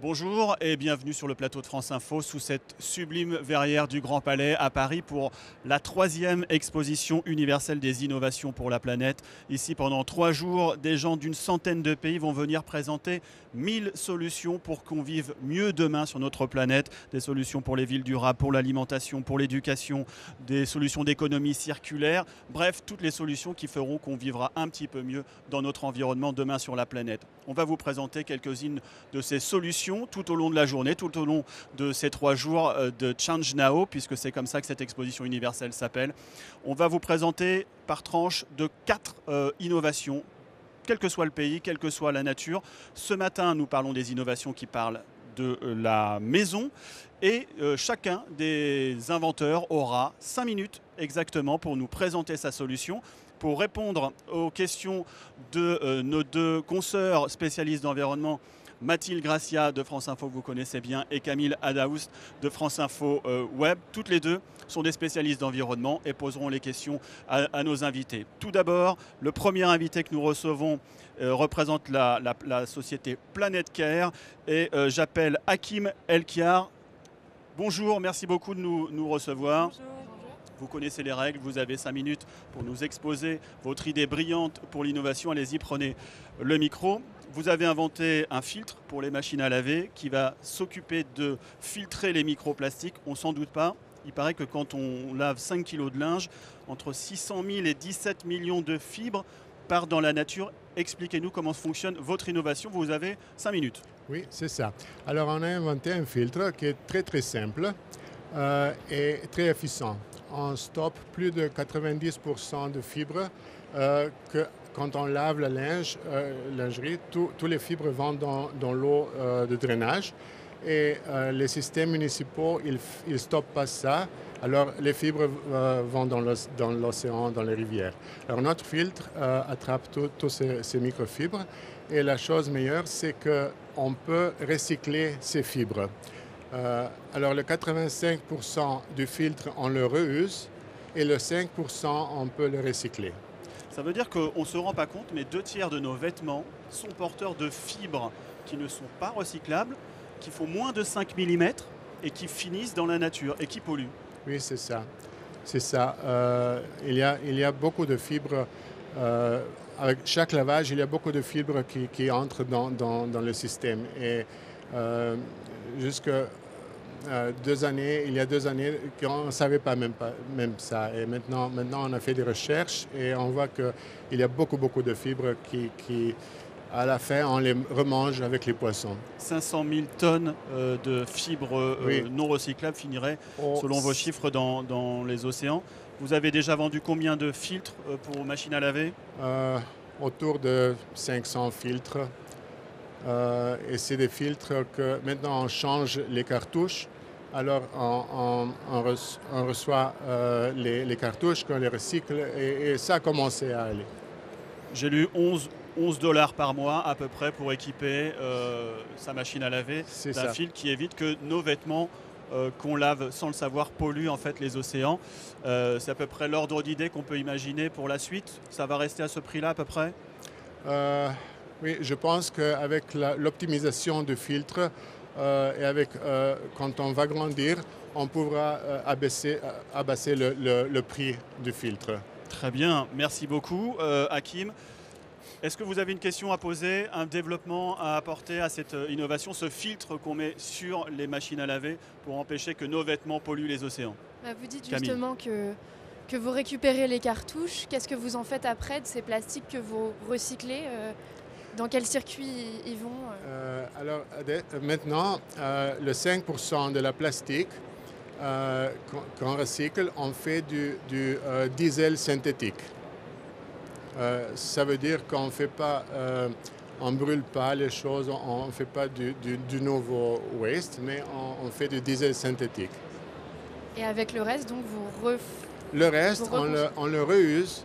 Bonjour et bienvenue sur le plateau de France Info sous cette sublime verrière du Grand Palais à Paris pour la 3e exposition universelle des innovations pour la planète. Ici, pendant 3 jours, des gens d'une centaine de pays vont venir présenter 1000 solutions pour qu'on vive mieux demain sur notre planète. Des solutions pour les villes durables, pour l'alimentation, pour l'éducation, des solutions d'économie circulaire. Bref, toutes les solutions qui feront qu'on vivra un petit peu mieux dans notre environnement demain sur la planète. On va vous présenter quelques-unes de ces solutions tout au long de la journée, tout au long de ces 3 jours de Change Now, puisque c'est comme ça que cette exposition universelle s'appelle. On va vous présenter par tranche de 4 innovations, quel que soit le pays, quelle que soit la nature. Ce matin, nous parlons des innovations qui parlent de la maison et chacun des inventeurs aura 5 minutes exactement pour nous présenter sa solution. Pour répondre aux questions de nos 2 consoeurs spécialistes d'environnement, Mathilde Gracia de France Info, que vous connaissez bien, et Camille Adaoust de France Info Web. Toutes les 2 sont des spécialistes d'environnement et poseront les questions à nos invités. Tout d'abord, le premier invité que nous recevons représente la société Planet Care et j'appelle Hakim Elkiar. Bonjour, merci beaucoup de nous recevoir. Bonjour. Vous connaissez les règles, vous avez 5 minutes pour nous exposer votre idée brillante pour l'innovation. Allez-y, prenez le micro. Vous avez inventé un filtre pour les machines à laver qui va s'occuper de filtrer les microplastiques. On s'en doute pas. Il paraît que quand on lave 5 kilos de linge, entre 600 000 et 17 millions de fibres partent dans la nature. Expliquez-nous comment fonctionne votre innovation. Vous avez 5 minutes. Oui, c'est ça. Alors, on a inventé un filtre qui est très, très simple et très efficient. On stoppe plus de 90% de fibres que quand on lave la lingerie, tous les fibres vont dans l'eau de drainage et les systèmes municipaux, ils ne stoppent pas ça. Alors, les fibres vont dans l'océan, dans les rivières. Alors, notre filtre attrape tous ces microfibres et la chose meilleure, c'est qu'on peut recycler ces fibres. Alors, le 85% du filtre, on le reuse et le 5%, on peut le recycler. Ça veut dire qu'on ne se rend pas compte, mais 2/3 de nos vêtements sont porteurs de fibres qui ne sont pas recyclables, qui font moins de 5 mm et qui finissent dans la nature et qui polluent. Oui, c'est ça. C'est ça. Il y a beaucoup de fibres. Avec chaque lavage, il y a beaucoup de fibres qui entrent dans le système. Et jusque il y a 2 années, on ne savait pas même ça. Et maintenant, on a fait des recherches et on voit qu'il y a beaucoup de fibres qui, à la fin, on les remange avec les poissons. 500 000 tonnes de fibres Oui. non recyclables finiraient, selon vos chiffres, dans les océans. Vous avez déjà vendu combien de filtres pour vos machines à laver ? Autour de 500 filtres. Et c'est des filtres que maintenant on change les cartouches. Alors on reçoit les cartouches, qu'on les recycle et ça a commencé à aller. J'ai lu 11 $ par mois à peu près pour équiper sa machine à laver d'un filtre qui évite que nos vêtements qu'on lave sans le savoir polluent en fait les océans. C'est à peu près l'ordre d'idée qu'on peut imaginer pour la suite. Ça va rester à ce prix-là à peu près ? Oui, je pense qu'avec l'optimisation du filtre et quand on va grandir, on pourra abaisser le prix du filtre. Très bien, merci beaucoup Hakim. Est-ce que vous avez une question à poser, un développement à apporter à cette innovation, ce filtre qu'on met sur les machines à laver pour empêcher que nos vêtements polluent les océans ? Vous dites Camille. justement que vous récupérez les cartouches. Qu'est-ce que vous en faites après de ces plastiques que vous recyclez dans quel circuit ils vont Alors maintenant, le 5% de la plastique qu'on recycle, on fait du diesel synthétique. Ça veut dire qu'on fait pas, on brûle pas les choses, on ne fait pas du nouveau waste, mais on fait du diesel synthétique. Et avec le reste, donc Le reste, on le reuse.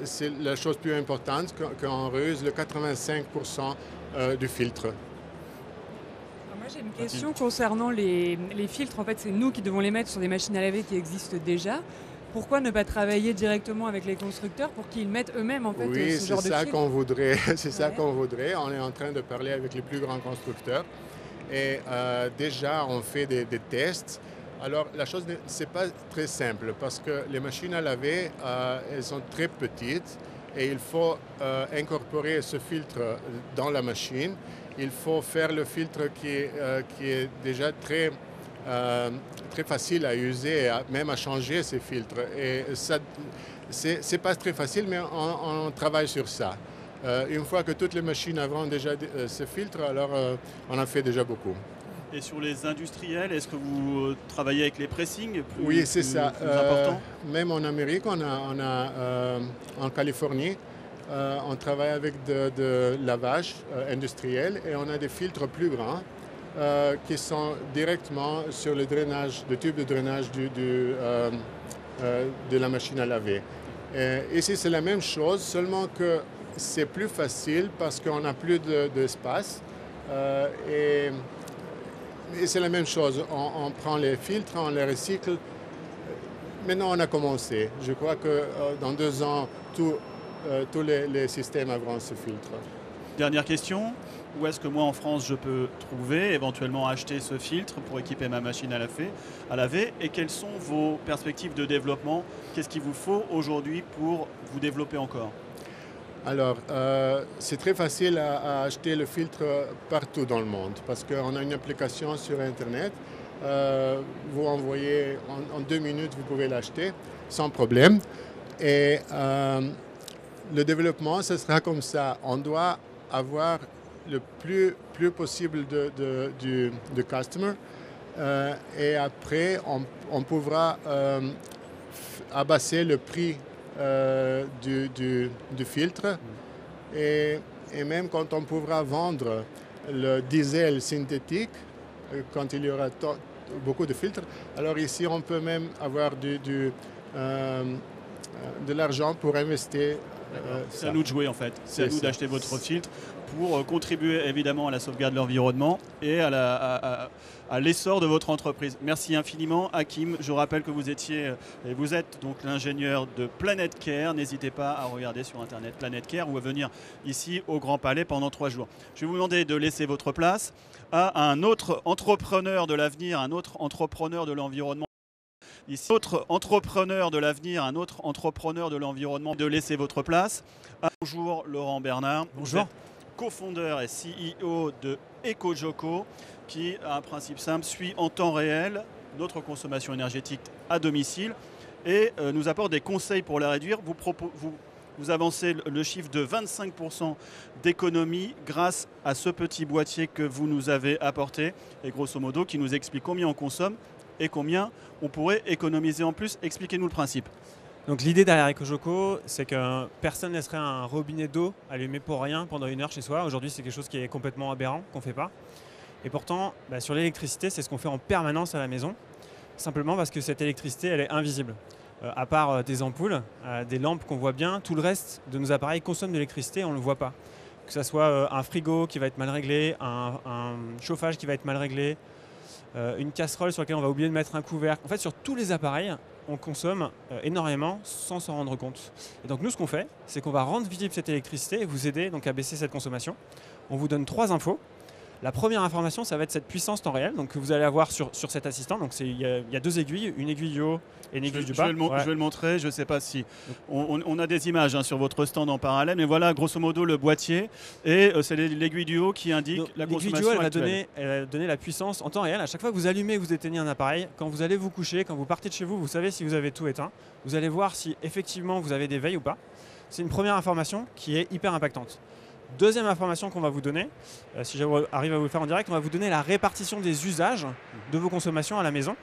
C'est la chose plus importante, qu'on reuse le 85% du filtre. Moi j'ai une question concernant les filtres. En fait, c'est nous qui devons les mettre sur des machines à laver qui existent déjà. Pourquoi ne pas travailler directement avec les constructeurs pour qu'ils mettent eux-mêmes en fait, oui, ce genre de c'est ça filtre? qu'on voudrait. C'est ça qu'on voudrait. On est en train de parler avec les plus grands constructeurs. Et déjà, on fait des tests. Alors, la chose, ce n'est pas très simple parce que les machines à laver, elles sont très petites et il faut incorporer ce filtre dans la machine. Il faut faire le filtre qui est déjà très facile à user, même à changer ces filtres. Et ça, c'est pas très facile, mais on travaille sur ça. Une fois que toutes les machines auront déjà ce filtre, alors on en fait déjà beaucoup. Et sur les industriels, est-ce que vous travaillez avec les pressings Oui, c'est ça. Plus important même en Amérique, en Californie, on travaille avec de lavage industriel et on a des filtres plus grands qui sont directement sur le tube de drainage de la machine à laver. Ici, c'est la même chose, seulement que c'est plus facile parce qu'on n'a plus d'espace. Et c'est la même chose. On prend les filtres, on les recycle. Maintenant, on a commencé. Je crois que dans 2 ans, tous les systèmes auront ce filtre. Dernière question. Où est-ce que moi, en France, je peux trouver, éventuellement acheter ce filtre pour équiper ma machine à laver? Et quelles sont vos perspectives de développement? Qu'est-ce qu'il vous faut aujourd'hui pour vous développer encore? Alors, c'est très facile à acheter le filtre partout dans le monde parce qu'on a une application sur Internet. Vous envoyez en 2 minutes, vous pouvez l'acheter sans problème. Et le développement, ce sera comme ça. On doit avoir le plus possible de customers. Et après, on pourra abaisser le prix du filtre et même quand on pourra vendre le diesel synthétique, quand il y aura beaucoup de filtres, alors ici on peut même avoir de l'argent pour investir. C'est à nous de jouer en fait, c'est à nous d'acheter votre filtre pour contribuer évidemment à la sauvegarde de l'environnement et à l'essor de votre entreprise. Merci infiniment Hakim, je rappelle que vous êtes donc l'ingénieur de Planet Care. N'hésitez pas à regarder sur internet Planet Care ou à venir ici au Grand Palais pendant 3 jours. Je vais vous demander de laisser votre place à un autre entrepreneur de l'avenir, un autre entrepreneur de l'environnement. Ici, autre entrepreneur de l'avenir, un autre entrepreneur de l'environnement, de laisser votre place. Bonjour Laurent Bernard. Bonjour. Co-fondeur et CEO de EcoJoco, qui a un principe simple, suit en temps réel notre consommation énergétique à domicile et nous apporte des conseils pour la réduire. Vous avancez le chiffre de 25% d'économie grâce à ce petit boîtier que vous nous avez apporté et grosso modo qui nous explique combien on consomme et combien on pourrait économiser en plus. Expliquez-nous le principe. Donc l'idée derrière EcoJoco, c'est que personne ne laisserait un robinet d'eau allumé pour rien pendant 1 heure chez soi. Aujourd'hui, c'est quelque chose qui est complètement aberrant, qu'on ne fait pas. Et pourtant, sur l'électricité, c'est ce qu'on fait en permanence à la maison, simplement parce que cette électricité, elle est invisible. À part des ampoules, des lampes qu'on voit bien, tout le reste de nos appareils consomme de l'électricité et on ne le voit pas. Que ce soit un frigo qui va être mal réglé, un chauffage qui va être mal réglé, une casserole sur laquelle on va oublier de mettre un couvercle. En fait, sur tous les appareils, on consomme énormément sans s'en rendre compte. Et donc nous, ce qu'on fait, c'est qu'on va rendre visible cette électricité et vous aider donc à baisser cette consommation. On vous donne 3 infos. La première information, ça va être cette puissance temps réel donc, que vous allez avoir sur cet assistant. Donc il y a 2 aiguilles, une aiguille du haut et une aiguille du bas. Je vais le montrer, je ne sais pas si... On a des images sur votre stand en parallèle, mais voilà grosso modo le boîtier et c'est l'aiguille du haut qui indique la consommation actuelle. Elle va donner la puissance en temps réel. À chaque fois que vous allumez, vous éteignez un appareil, quand vous allez vous coucher, quand vous partez de chez vous, vous savez si vous avez tout éteint. Vous allez voir si effectivement vous avez des veilles ou pas. C'est une première information qui est hyper impactante. Deuxième information qu'on va vous donner, si j'arrive à vous le faire en direct, on va vous donner la répartition des usages de vos consommations à la maison.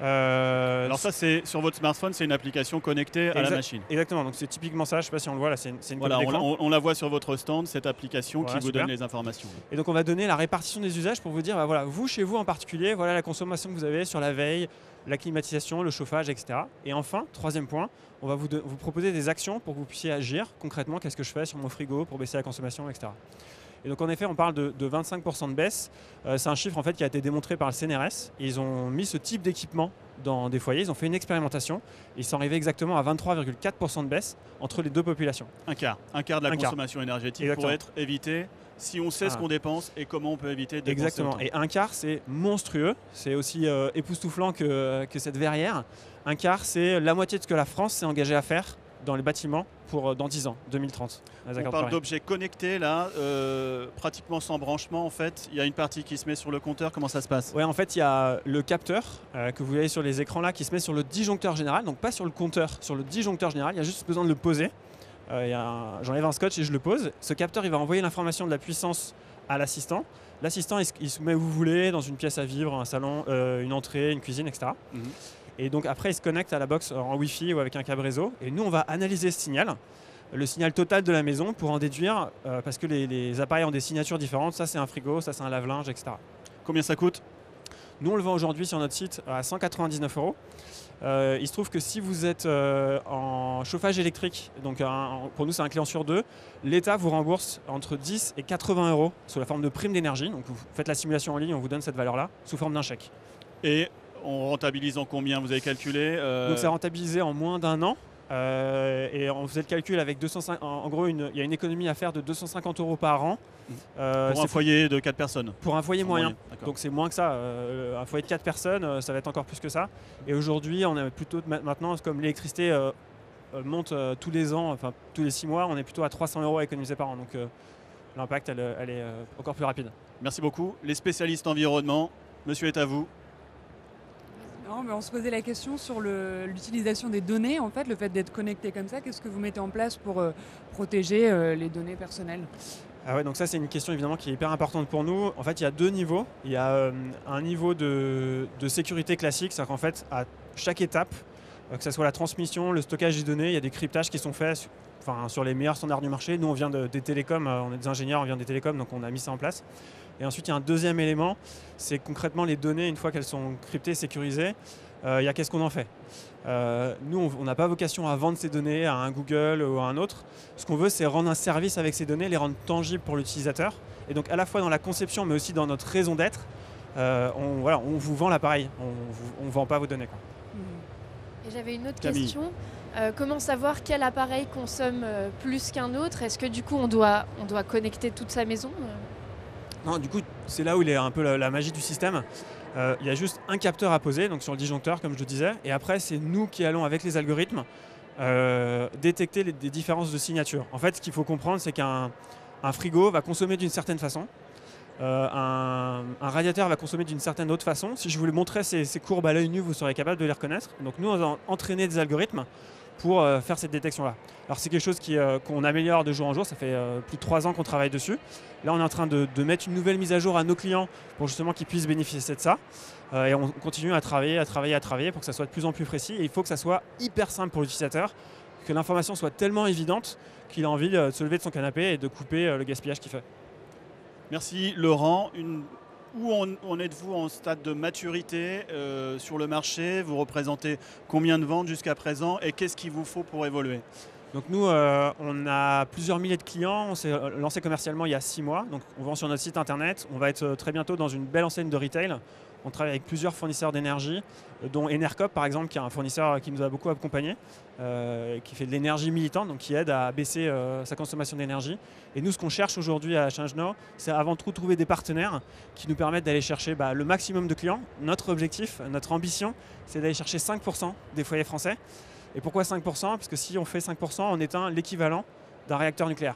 Alors ça, c'est sur votre smartphone, c'est une application connectée à la machine. Exactement, donc c'est typiquement ça, je ne sais pas si on le voit là, c'est une voilà, copie d'écran. on la voit sur votre stand, cette application qui vous donne les informations. Et donc on va donner la répartition des usages pour vous dire, voilà, vous chez vous en particulier, voilà la consommation que vous avez sur la veille, la climatisation, le chauffage, etc. Et enfin, 3e point, on va vous proposer des actions pour que vous puissiez agir concrètement. Qu'est-ce que je fais sur mon frigo pour baisser la consommation, etc. Et donc en effet, on parle de 25% de baisse. C'est un chiffre en fait qui a été démontré par le CNRS. Et ils ont mis ce type d'équipement dans des foyers. Ils ont fait une expérimentation. Ils sont arrivés exactement à 23,4% de baisse entre les 2 populations. Un quart de la consommation énergétique pourrait être évitée si on sait ce qu'on dépense et comment on peut éviter de dépenser Exactement. autant. Et un quart, c'est monstrueux. C'est aussi époustouflant que cette verrière. Un quart, c'est la moitié de ce que la France s'est engagée à faire dans les bâtiments pour dans 10 ans, 2030. On parle d'objets connectés là, pratiquement sans branchement en fait. Il y a une partie qui se met sur le compteur, comment ça se passe? Ouais, en fait, il y a le capteur que vous voyez sur les écrans là qui se met sur le disjoncteur général, donc pas sur le compteur, sur le disjoncteur général. Il y a juste besoin de le poser. J'enlève un scotch et je le pose. Ce capteur, il va envoyer l'information de la puissance à l'assistant. L'assistant, il se met où vous voulez, dans une pièce à vivre, un salon, une entrée, une cuisine, etc. Et donc après, il se connecte à la box en Wi-Fi ou avec un câble réseau. Et nous, on va analyser ce signal, le signal total de la maison, pour en déduire, parce que les appareils ont des signatures différentes. Ça, c'est un frigo, ça, c'est un lave-linge, etc. Combien ça coûte? Nous, on le vend aujourd'hui sur notre site à 199 €. Il se trouve que si vous êtes en chauffage électrique, donc pour nous c'est un client sur deux, l'État vous rembourse entre 10 et 80 € sous la forme de prime d'énergie. Donc vous faites la simulation en ligne, on vous donne cette valeur-là sous forme d'un chèque. Et on rentabilise en combien, vous avez calculé Donc c'est rentabilisé en moins d'un an. Et on faisait le calcul avec 250. En gros, il y a une économie à faire de 250 € par an. Pour un foyer de 4 personnes? Pour un foyer moyen. D'accord. Donc c'est moins que ça. Un foyer de 4 personnes, ça va être encore plus que ça. Et aujourd'hui, on est plutôt maintenant, comme l'électricité monte tous les ans, enfin tous les 6 mois, on est plutôt à 300 € à économiser par an. Donc l'impact, elle est encore plus rapide. Merci beaucoup. Les spécialistes environnement, monsieur est à vous. Non, mais on se posait la question sur l'utilisation des données, en fait, le fait d'être connecté comme ça. Qu'est-ce que vous mettez en place pour protéger les données personnelles? Ah ouais, donc ça c'est une question évidemment qui est hyper importante pour nous. En fait, il y a deux niveaux. Il y a un niveau de sécurité classique, c'est-à-dire qu'en fait, à chaque étape, que ce soit la transmission, le stockage des données, il y a des cryptages qui sont faits sur les meilleurs standards du marché. Nous, on vient des télécoms, on est des ingénieurs, on vient des télécoms, donc on a mis ça en place. Et ensuite, il y a un deuxième élément, c'est concrètement les données, une fois qu'elles sont cryptées, sécurisées, il y a qu'est-ce qu'on en fait. Nous, on n'a pas vocation à vendre ces données à un Google ou à un autre. Ce qu'on veut, c'est rendre un service avec ces données, les rendre tangibles pour l'utilisateur. Et donc, à la fois dans la conception, mais aussi dans notre raison d'être, on vous vend l'appareil, on ne vend pas vos données, quoi. Et j'avais une autre Camille. question. Comment savoir quel appareil consomme plus qu'un autre? Est-ce que du coup, on doit connecter toute sa maison? Non, du coup, c'est là où il est un peu la magie du système. Il y a juste un capteur à poser, donc sur le disjoncteur, comme je le disais. Et après, c'est nous qui allons, avec les algorithmes, détecter des différences de signature. En fait, ce qu'il faut comprendre, c'est qu'un frigo va consommer d'une certaine façon. Un radiateur va consommer d'une certaine autre façon. Si je vous montrais ces courbes à l'œil nu, vous serez capable de les reconnaître. Donc nous, on va entraîner des algorithmes pour faire cette détection-là. Alors c'est quelque chose qu'on améliore de jour en jour, ça fait plus de 3 ans qu'on travaille dessus. Là on est en train de mettre une nouvelle mise à jour à nos clients pour justement qu'ils puissent bénéficier de ça. Et on continue à travailler pour que ça soit de plus en plus précis. Et il faut que ça soit hyper simple pour l'utilisateur, que l'information soit tellement évidente qu'il a envie de se lever de son canapé et de couper le gaspillage qu'il fait. Merci Laurent. Où en êtes-vous en stade de maturité sur le marché? Vous représentez combien de ventes jusqu'à présent et qu'est-ce qu'il vous faut pour évoluer? Donc nous, on a plusieurs milliers de clients. On s'est lancé commercialement il y a 6 mois. Donc on vend sur notre site internet. On va être très bientôt dans une belle enseigne de retail. On travaille avec plusieurs fournisseurs d'énergie, dont Enercop par exemple, qui est un fournisseur qui nous a beaucoup accompagnés, qui fait de l'énergie militante, donc qui aide à baisser sa consommation d'énergie. Et nous, ce qu'on cherche aujourd'hui à ChangeNow, c'est avant tout trouver des partenaires qui nous permettent d'aller chercher le maximum de clients. Notre objectif, notre ambition, c'est d'aller chercher 5% des foyers français. Et pourquoi 5%? Parce que si on fait 5%, on éteint l'équivalent d'un réacteur nucléaire.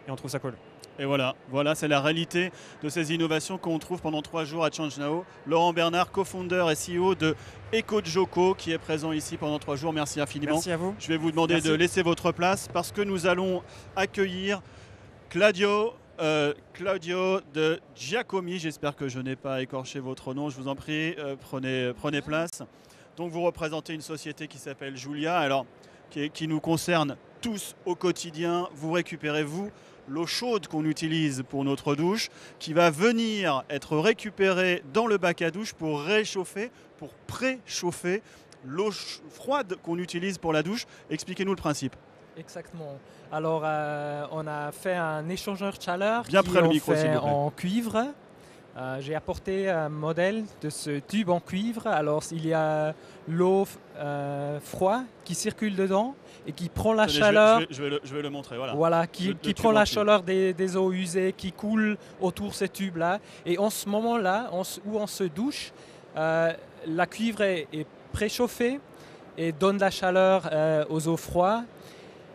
Et on trouve ça cool. Et voilà, c'est la réalité de ces innovations qu'on trouve pendant 3 jours à ChangeNow. Laurent Bernard, co-founder et CEO de EcoJoco, qui est présent ici pendant 3 jours. Merci infiniment. Merci à vous. Je vais vous demander de laisser votre place parce que nous allons accueillir Claudio de Giacomi. J'espère que je n'ai pas écorché votre nom. Je vous en prie, prenez place. Donc vous représentez une société qui s'appelle Julia, alors qui nous concerne tous au quotidien. Vous récupérez, l'eau chaude qu'on utilise pour notre douche, qui va venir être récupérée dans le bac à douche pour réchauffer, pour préchauffer l'eau froide qu'on utilise pour la douche. Expliquez-nous le principe. Exactement. Alors, on a fait un échangeur de chaleur Bien près le micro, s'il vous plaît. en cuivre. J'ai apporté un modèle de ce tube en cuivre. Alors, il y a l'eau froide qui circule dedans et qui prend la Tenez, chaleur. je vais le montrer. Voilà. Voilà, qui Le prend tube la en cuivre. chaleur des eaux usées, qui coule autour de ces tubes-là. Et en ce moment-là, où on se douche, la cuivre est préchauffée et donne la chaleur aux eaux froides.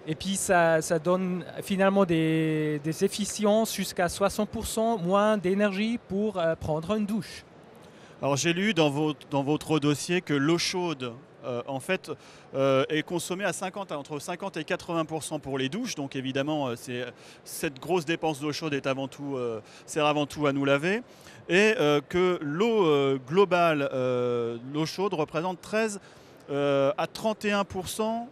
Et puis ça donne finalement des efficiences jusqu'à 60% moins d'énergie pour prendre une douche. Alors j'ai lu dans votre dossier que l'eau chaude en fait est consommée à entre 50 et 80% pour les douches. Donc évidemment cette grosse dépense d'eau chaude sert avant tout à nous laver. Et que l'eau globale, l'eau chaude représente 13 à 31%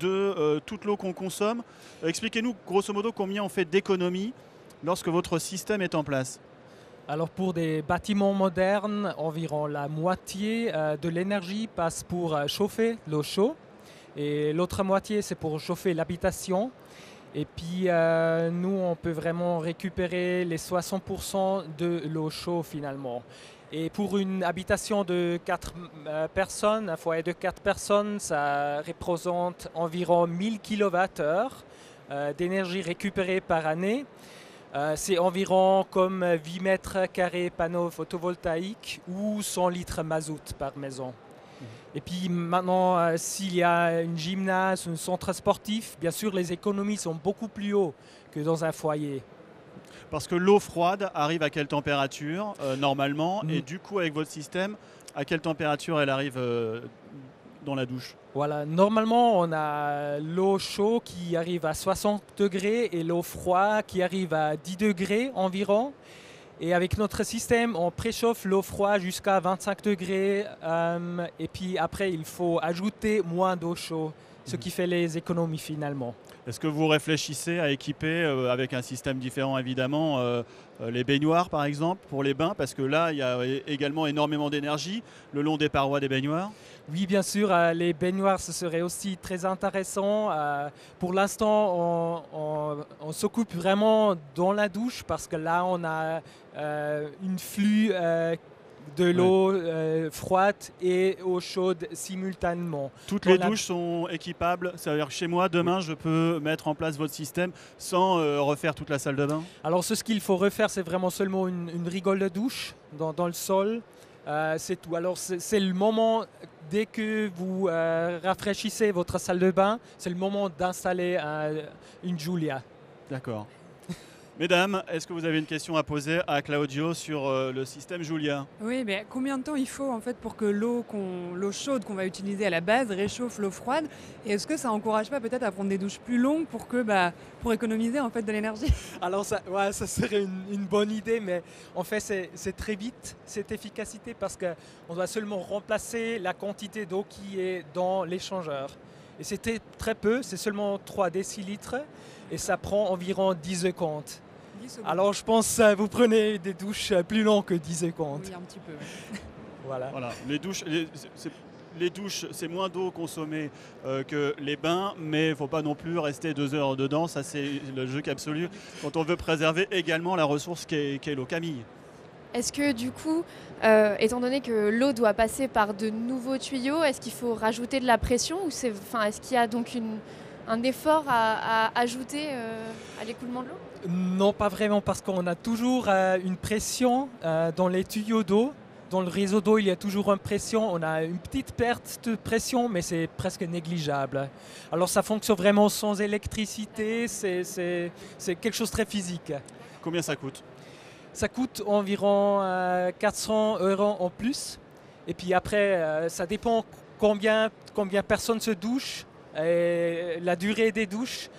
de toute l'eau qu'on consomme. Expliquez-nous grosso modo combien on fait d'économies lorsque votre système est en place. Alors pour des bâtiments modernes, environ la moitié de l'énergie passe pour chauffer l'eau chaude et l'autre moitié c'est pour chauffer l'habitation. Et puis nous on peut vraiment récupérer les 60% de l'eau chaude finalement. Et pour une habitation de 4 personnes, un foyer de 4 personnes, ça représente environ 1000 kWh d'énergie récupérée par année. C'est environ comme 8 mètres carrés panneaux photovoltaïques ou 100 litres mazout par maison. Et puis maintenant, s'il y a une gymnase, un centre sportif, bien sûr les économies sont beaucoup plus hautes que dans un foyer. Parce que l'eau froide arrive à quelle température normalement et du coup avec votre système, à quelle température elle arrive dans la douche? Voilà, normalement on a l'eau chaude qui arrive à 60 degrés et l'eau froide qui arrive à 10 degrés environ. Et avec notre système, on préchauffe l'eau froide jusqu'à 25 degrés et puis après il faut ajouter moins d'eau chaude, ce qui fait les économies finalement. Est-ce que vous réfléchissez à équiper avec un système différent évidemment les baignoires par exemple pour les bains parce que là il y a également énormément d'énergie le long des parois des baignoires? Oui bien sûr, les baignoires ce serait aussi très intéressant. Pour l'instant on s'occupe vraiment dans la douche parce que là on a une flux de l'eau froide et eau chaude simultanément. Toutes les douches sont équipables, c'est-à-dire que chez moi, demain, je peux mettre en place votre système sans refaire toute la salle de bain? Alors ce qu'il faut refaire, c'est vraiment seulement une rigole de douche dans le sol. C'est tout. Alors c'est le moment, dès que vous rafraîchissez votre salle de bain, c'est le moment d'installer une Julia. D'accord. Mesdames, est-ce que vous avez une question à poser à Claudio sur le système Julia? Oui, mais combien de temps il faut en fait pour que l'eau chaude qu'on va utiliser à la base réchauffe l'eau froide? Et est-ce que ça encourage pas peut-être à prendre des douches plus longues pour économiser en fait de l'énergie? Alors ça serait une bonne idée, mais en fait c'est très vite cette efficacité parce qu'on doit seulement remplacer la quantité d'eau qui est dans l'échangeur. Et c'est très peu, c'est seulement 3 décilitres et ça prend environ 10 secondes. Alors je pense que vous prenez des douches plus longues que 10 secondes. Oui, un petit peu. Voilà. Les douches, c'est moins d'eau consommée que les bains, mais il ne faut pas non plus rester 2 heures dedans. Ça, c'est le logique absolu quand on veut préserver également la ressource qu'est l'eau. Camille. Est-ce que du coup, étant donné que l'eau doit passer par de nouveaux tuyaux, est-ce qu'il faut rajouter de la pression ou est-ce qu'il y a donc un effort à ajouter à l'écoulement de l'eau? Non, pas vraiment, parce qu'on a toujours une pression dans les tuyaux d'eau. Dans le réseau d'eau, il y a toujours une pression. On a une petite perte de pression, mais c'est presque négligeable. Alors ça fonctionne vraiment sans électricité, c'est quelque chose de très physique. Combien ça coûte? Ça coûte environ 400 € en plus. Et puis après, ça dépend combien personnes se douchent, et la durée des douches.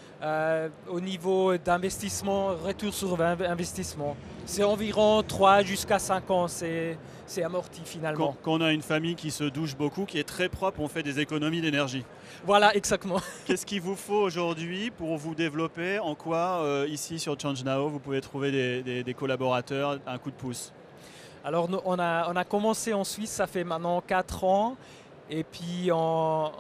Au niveau d'investissement, retour sur investissement, c'est environ 3 jusqu'à 5 ans, c'est amorti finalement. Quand on a une famille qui se douche beaucoup, qui est très propre, on fait des économies d'énergie. Voilà, exactement. Qu'est-ce qu'il vous faut aujourd'hui pour vous développer? En quoi, ici sur ChangeNow, vous pouvez trouver des collaborateurs, un coup de pouce? Alors on a commencé en Suisse, ça fait maintenant 4 ans. Et puis on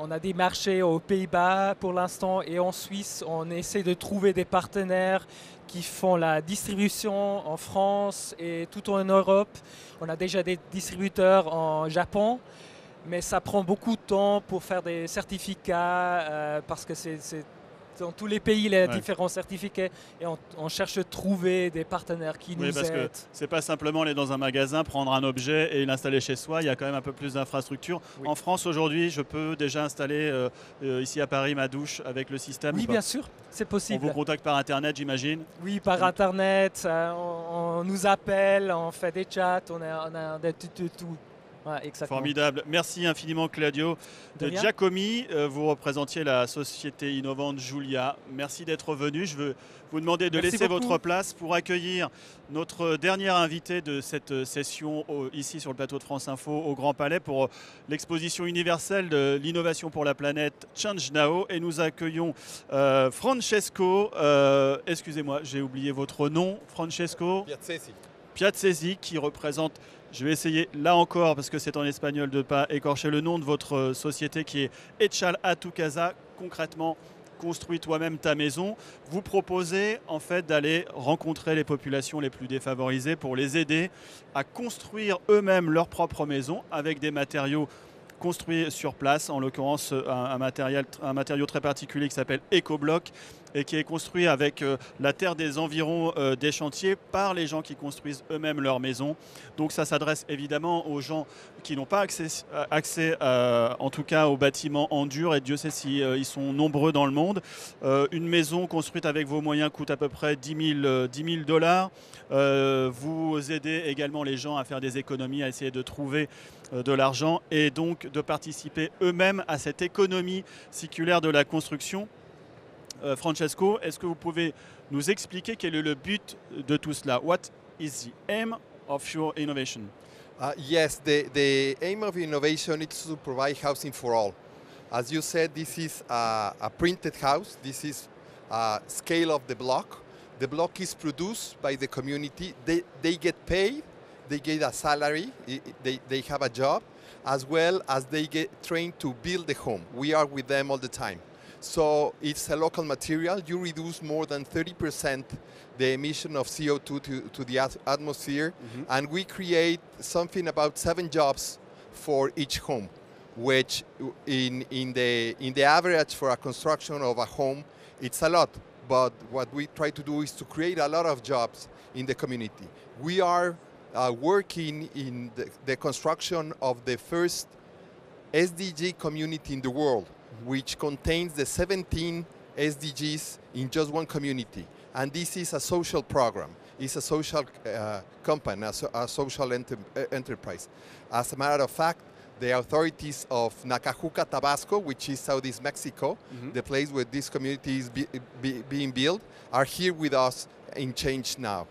a des marchés aux Pays-Bas pour l'instant et en Suisse, on essaie de trouver des partenaires qui font la distribution en France et tout en Europe. On a déjà des distributeurs en Japon, mais ça prend beaucoup de temps pour faire des certificats parce que c'est dans tous les pays, il y a différents certificats et on cherche à trouver des partenaires qui nous parce aident. que c'est pas simplement aller dans un magasin, prendre un objet et l'installer chez soi. Il y a quand même un peu plus d'infrastructures. Oui. En France, aujourd'hui, je peux déjà installer ici à Paris ma douche avec le système. Oui, bien sûr, c'est On possible. vous contacte par Internet, j'imagine. Oui, par Internet, on nous appelle, on fait des chats, on a tout. Ouais, exactement. Formidable. Merci infiniment Claudio De rien. Giacomi. Vous représentiez la société innovante Julia. Merci d'être venu. Je veux vous demander de Merci laisser beaucoup. votre place pour accueillir notre dernier invité de cette session ici sur le plateau de France Info au Grand Palais pour l'exposition universelle de l'innovation pour la planète Change Now. Et nous accueillons Francesco, excusez-moi, j'ai oublié votre nom, Francesco Piazzesi, qui représente, je vais essayer là encore parce que c'est en espagnol de ne pas écorcher le nom de votre société qui est Echal a tu casa. Concrètement, construis toi-même ta maison. Vous proposez en fait d'aller rencontrer les populations les plus défavorisées pour les aider à construire eux-mêmes leur propre maison avec des matériaux construits sur place, en l'occurrence un matériau très particulier qui s'appelle EcoBlock et qui est construit avec la terre des environs des chantiers par les gens qui construisent eux-mêmes leur maison. Donc ça s'adresse évidemment aux gens qui n'ont pas accès en tout cas aux bâtiments en dur, et Dieu sait si ils sont nombreux dans le monde. Une maison construite avec vos moyens coûte à peu près 10 000 $. Vous aidez également les gens à faire des économies, à essayer de trouver de l'argent et donc de participer eux-mêmes à cette économie circulaire de la construction. Francesco, est-ce que vous pouvez nous expliquer quel est le but de tout cela? What is the aim of your innovation? Yes, the aim of innovation is to provide housing for all. As you said, this is a printed house. This is a scale of the block. The block is produced by the community. They get paid. They get a salary. They have a job, as well as they get trained to build the home. We are with them all the time. So it's a local material. You reduce more than 30% the emission of CO2 to the atmosphere, and we create something about 7 jobs for each home, which in the average for a construction of a home, it's a lot. But what we try to do is to create a lot of jobs in the community. We are working in the construction of the first SDG community in the world, which contains the 17 SDGs in just one community. And this is a social program. It's a social company, a social enterprise. As a matter of fact, the authorities of Nacajuca, Tabasco, which is southeast Mexico, the place where this community is being built, are here with us in Change Now.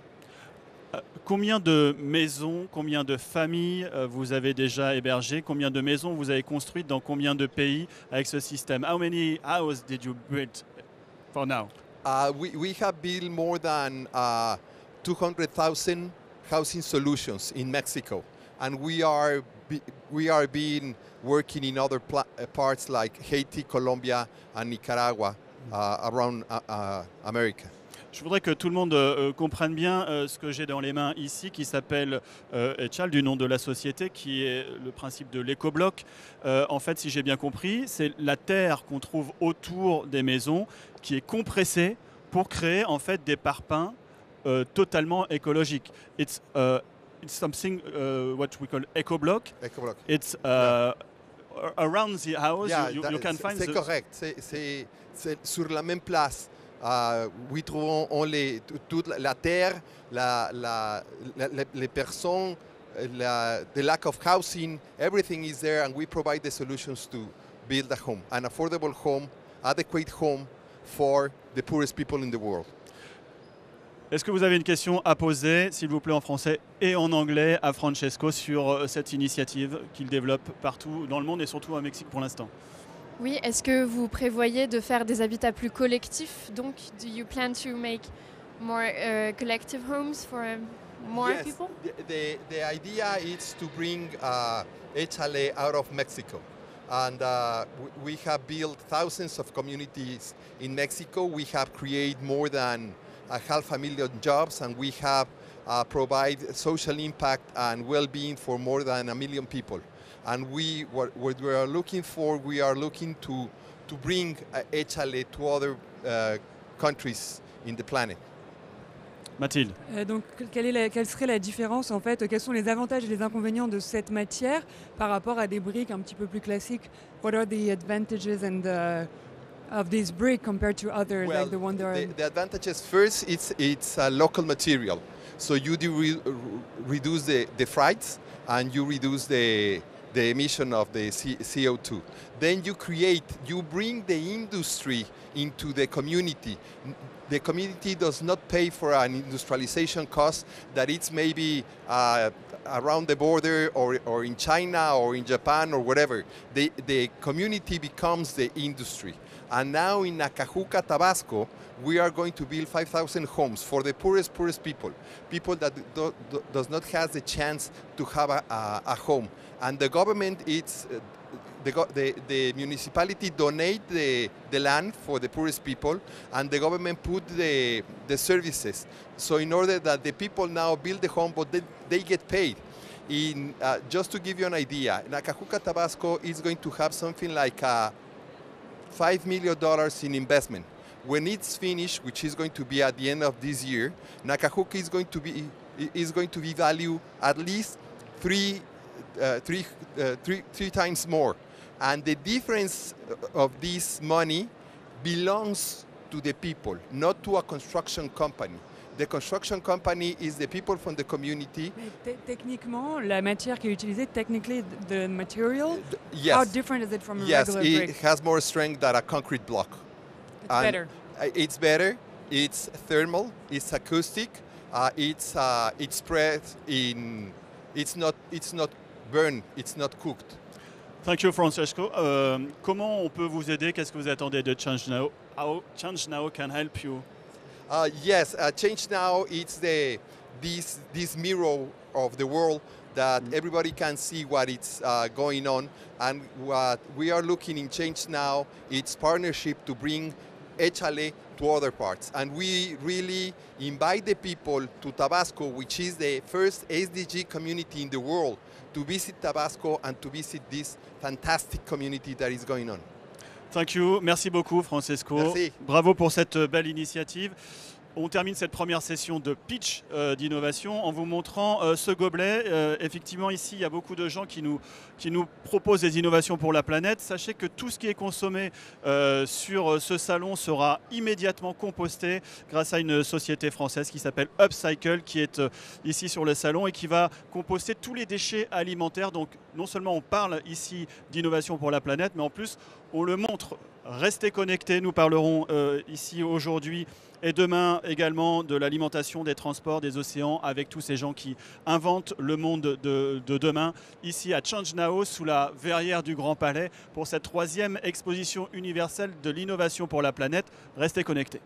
Combien de maisons, combien de familles vous avez déjà hébergées? Combien de maisons vous avez construites dans combien de pays avec ce système? How many houses did you build for now? We have built more than 200,000 housing solutions in Mexico, and we are being working in other parts like Haiti, Colombia, and Nicaragua around America. Je voudrais que tout le monde comprenne bien ce que j'ai dans les mains ici, qui s'appelle Echal, du nom de la société, qui est le principe de l'éco-bloc. En fait, si j'ai bien compris, c'est la terre qu'on trouve autour des maisons qui est compressée pour créer en fait des parpaings totalement écologiques. It's something what we call eco-block. Eco-bloc. It's around the house. You can find. C'est correct. C'est sur la même place. We trouvons toute la terre, les personnes, the lack of housing, everything is there, and we provide the solutions to build a home, an affordable home, adequate home for the poorest people in the world. Est-ce que vous avez une question à poser, s'il vous plaît, en français et en anglais, à Francesco sur cette initiative qu'il développe partout dans le monde et surtout au Mexique pour l'instant? Oui, est-ce que vous prévoyez de faire des habitats plus collectifs? Donc, do you plan to make more collective homes for more Yes, people? the idea is to bring Échale out of Mexico. And we have built thousands of communities in Mexico. We have created more than 500,000 jobs, and we have provide social impact and well-being for more than 1 million people. And what we are looking for, we are looking to bring Échale to other countries in the planet. Mathilde. Donc, quelle serait la différence en fait? Quels sont les avantages et les inconvénients de cette matière par rapport à des briques un petit peu plus classiques? What are the advantages of this brick compared to others, Well, like the one that are? the advantages first, it's a local material, so you reduce the freights and you reduce the emission of the CO2. Then you bring the industry into the community. The community does not pay for an industrialization cost that it's maybe around the border or in China or in Japan or whatever. The community becomes the industry. And now in Acajuca, Tabasco, we are going to build 5,000 homes for the poorest people that does not have the chance to have a home. And the government, the municipality donate the land for the poorest people, and the government put the services. So in order that the people now build the home, but they get paid. Just to give you an idea, Acajuca, Tabasco is going to have something like $5 million in investment. When it's finished, which is going to be at the end of this year, Acajuca is going to be valued at least three times more. And the difference of this money belongs to the people, not to a construction company. The construction company is the people from the community. Techniquement, la matière qui est utilisée, technically the material, Yes. how different is it from a Yes, regular it brick? has more strength than a concrete block. It's better. It's better. It's thermal. It's acoustic. It's spread in. It's not burned. It's not cooked. Thank you, Francesco. Comment on peut vous aider? Qu'est-ce que vous attendez de Change Now? How Change Now can help you? Yes, Change Now. It's this mirror of the world that everybody can see what it's going on, and what we are looking in Change Now. It's partnership to bring Échale to other parts, and we really invite the people to Tabasco, which is the first SDG community in the world, to visit Tabasco and to visit this fantastic community that is going on. Thank you. Merci beaucoup, Francesco. Merci. Bravo pour cette belle initiative. On termine cette première session de pitch d'innovation en vous montrant ce gobelet. Effectivement, ici, il y a beaucoup de gens qui nous proposent des innovations pour la planète. Sachez que tout ce qui est consommé sur ce salon sera immédiatement composté grâce à une société française qui s'appelle Upcycle, qui est ici sur le salon et qui va composter tous les déchets alimentaires. Donc, non seulement on parle ici d'innovation pour la planète, mais en plus, on le montre. Restez connectés, nous parlerons ici aujourd'hui et demain également de l'alimentation, des transports, des océans avec tous ces gens qui inventent le monde de demain ici à Change Now sous la verrière du Grand Palais pour cette 3e exposition universelle de l'innovation pour la planète. Restez connectés.